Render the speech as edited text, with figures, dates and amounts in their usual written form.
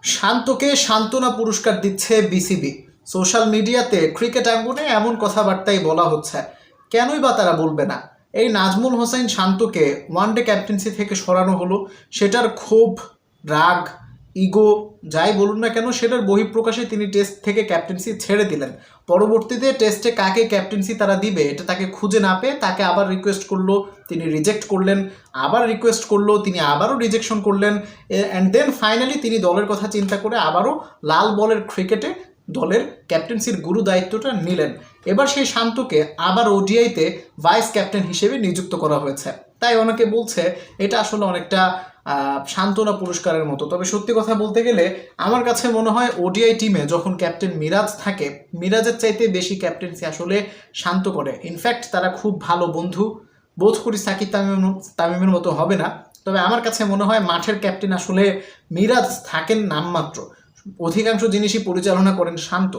শান্তকে সান্ত্বনা পুরস্কার দিচ্ছে বিসিবি। সোশ্যাল মিডিয়াতে ক্রিকেট আঙ্গনে এমন কথাবার্তাই বলা হচ্ছে। কেনই বা তারা বলবে না? এই নাজমুল হোসেন শান্তকে ওয়ানডে ক্যাপ্টেন্সি থেকে সরানো হলো, সেটার ক্ষোভ, রাগ, ইগো যাই বলুন না কেন, সেটার বহিঃপ্রকাশে তিনি টেস্ট থেকে ক্যাপ্টেন্সি ছেড়ে দিলেন। পরবর্তীতে টেস্টে কাকে ক্যাপ্টেন্সি তারা দিবে এটা তাকে খুঁজে না পেয়ে তাকে আবার রিকোয়েস্ট করলো, তিনি রিজেক্ট করলেন, আবার রিকোয়েস্ট করলো, তিনি আবারও রিজেকশন করলেন। অ্যান্ড দেন ফাইনালি তিনি দলের কথা চিন্তা করে আবারও লাল বলের ক্রিকেটে দলের ক্যাপ্টেন্সির গুরু দায়িত্বটা নিলেন। এবার সেই শান্তকে আবার ওডিআইতে ভাইস ক্যাপ্টেন হিসেবে নিযুক্ত করা হয়েছে। তাই অনেকে বলছে এটা আসলে অনেকটা সান্ত্বনা পুরস্কারের মতো। তবে সত্যি কথা বলতে গেলে আমার কাছে মনে হয় ওডিআই টিমে যখন ক্যাপ্টেন মিরাজ থাকে, মিরাজের চাইতে বেশি ক্যাপ্টেন্সি আসলে শান্ত করে। ইনফ্যাক্ট তারা খুব ভালো বন্ধু। বোধ করি সাকিব তামিমের মতো হবে না। তবে আমার কাছে মনে হয় মাঠের ক্যাপ্টেন আসলে মিরাজ থাকেন নামমাত্র, অধিকাংশ জিনিসই পরিচালনা করেন শান্ত।